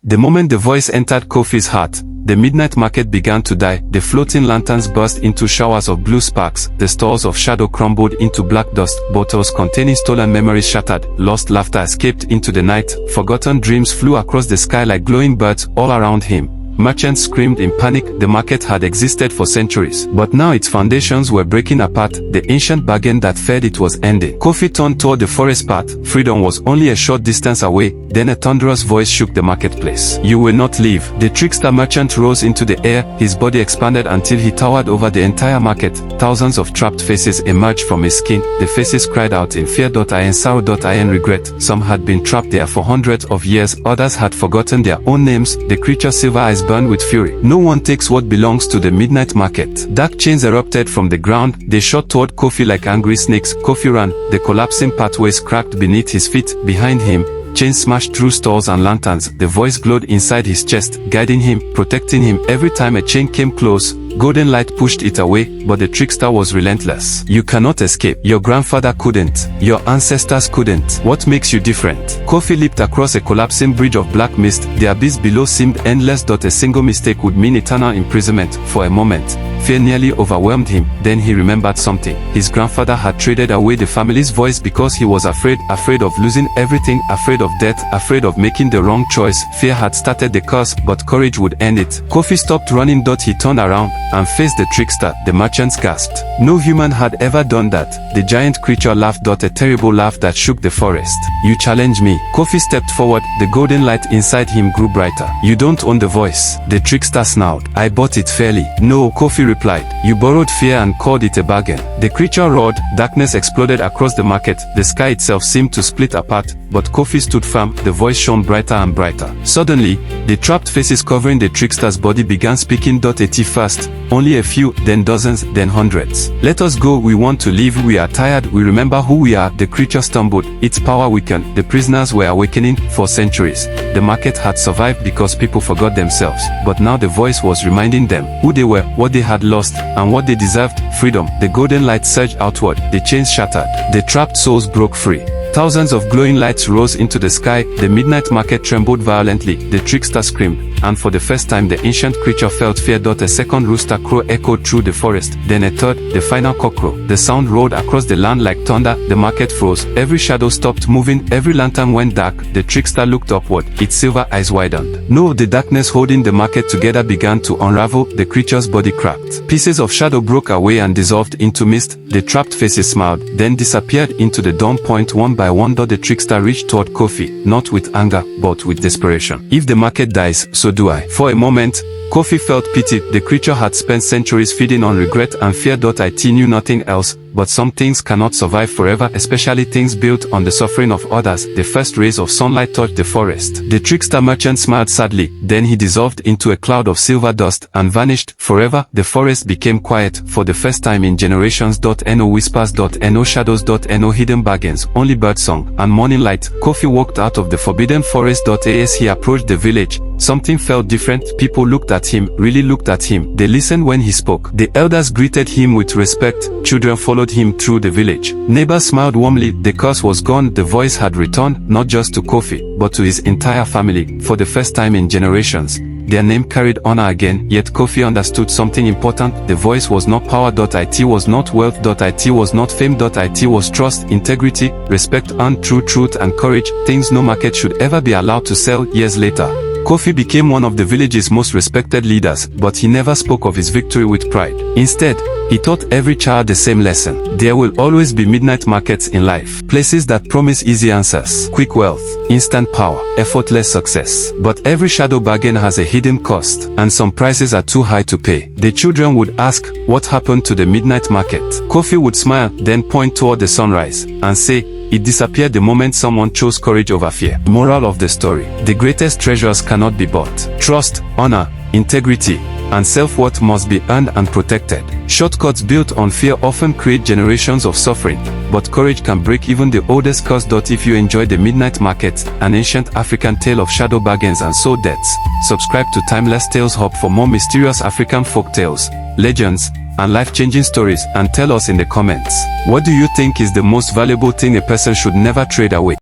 The moment the voice entered Kofi's heart, the midnight market began to die. The floating lanterns burst into showers of blue sparks, the stores of shadow crumbled into black dust, bottles containing stolen memories shattered, lost laughter escaped into the night, forgotten dreams flew across the sky like glowing birds all around him. Merchants screamed in panic. The market had existed for centuries, but now its foundations were breaking apart. The ancient bargain that fed it was ending. Kofi turned toward the forest path. Freedom was only a short distance away. Then a thunderous voice shook the marketplace. "You will not leave." The trickster merchant rose into the air. His body expanded until he towered over the entire market. Thousands of trapped faces emerged from his skin. The faces cried out in fear and sorrow and regret. Some had been trapped there for hundreds of years. Others had forgotten their own names. The creature's silver eyes burned with fury. "No one takes what belongs to the midnight market." Dark chains erupted from the ground. They shot toward Kofi like angry snakes. Kofi ran. The collapsing pathways cracked beneath his feet. Behind him, chains smashed through stores and lanterns. The voice glowed inside his chest, guiding him, protecting him. Every time a chain came close, golden light pushed it away, but the trickster was relentless. "You cannot escape. Your grandfather couldn't. Your ancestors couldn't. What makes you different?" Kofi leaped across a collapsing bridge of black mist. The abyss below seemed endless. A single mistake would mean eternal imprisonment. For a moment, fear nearly overwhelmed him. Then he remembered something. His grandfather had traded away the family's voice because he was afraid of losing everything, afraid of death, afraid of making the wrong choice. Fear had started the curse, but courage would end it. Kofi stopped running. He turned around and faced the trickster. The merchants gasped. No human had ever done that. The giant creature laughed. A terrible laugh that shook the forest. "You challenge me." Kofi stepped forward. The golden light inside him grew brighter. "You don't own the voice." The trickster snarled. "I bought it fairly." "No," Kofi replied. "You borrowed fear and called it a bargain." The creature roared. Darkness exploded across the market. The sky itself seemed to split apart, but Kofi stood firm. The voice shone brighter and brighter. Suddenly, the trapped faces covering the trickster's body began speaking. At first, only a few, then dozens, then hundreds. "Let us go. We want to leave. We are tired. We remember who we are." The creature stumbled. Its power weakened. The prisoners were awakening. For centuries, the market had survived because people forgot themselves. But now the voice was reminding them who they were, what they had lost, and what they deserved: freedom. The golden light surged outward. The chains shattered. The trapped souls broke free. Thousands of glowing lights rose into the sky. The midnight market trembled violently. The trickster screamed, and for the first time the ancient creature felt fear. A second rooster crow echoed through the forest. Then a third, the final CockCrow. The sound rolled across the land like thunder. The market froze. Every shadow stopped moving. Every lantern went dark. The trickster looked upward. Its silver eyes widened. No, the darkness holding the market together began to unravel. The creature's body cracked. Pieces of shadow broke away and dissolved into mist. The trapped faces smiled, then disappeared into the dawn. One by one, the trickster reached toward Kofi, not with anger, but with desperation. "If the market dies, so do I." For a moment, Kofi felt pity. The creature had spent centuries feeding on regret and fear. It knew nothing else, but some things cannot survive forever, especially things built on the suffering of others. The first rays of sunlight touched the forest. The trickster merchant smiled sadly. Then he dissolved into a cloud of silver dust and vanished forever. The forest became quiet for the first time in generations. No whispers. No shadows. No hidden bargains. Only birdsong and morning light. Kofi walked out of the forbidden forest. As he approached the village, something felt different. People looked at him, really looked at him. They listened when he spoke. The elders greeted him with respect. Children followed him through the village. Neighbors smiled warmly. The curse was gone. The voice had returned, not just to Kofi, but to his entire family. For the first time in generations, their name carried honor again. Yet Kofi understood something important. The voice was not power. It was not wealth. It was not fame. It was trust, integrity, respect, and true truth and courage. Things no market should ever be allowed to sell. Years later, Kofi became one of the village's most respected leaders, but he never spoke of his victory with pride. Instead, he taught every child the same lesson. There will always be midnight markets in life. Places that promise easy answers, quick wealth, instant power, effortless success. But every shadow bargain has a hidden cost, and some prices are too high to pay. The children would ask, "What happened to the midnight market?" Kofi would smile, then point toward the sunrise, and say, "It disappeared the moment someone chose courage over fear." Moral of the story: the greatest treasures cannot be bought. Trust, honor, integrity, and self-worth must be earned and protected. Shortcuts built on fear often create generations of suffering, but courage can break even the oldest curse. If you enjoy The Midnight Market, an ancient African tale of shadow bargains and soul deaths, subscribe to Timeless Tales Hub for more mysterious African folk tales, legends, and life-changing stories, and tell us in the comments, what do you think is the most valuable thing a person should never trade away?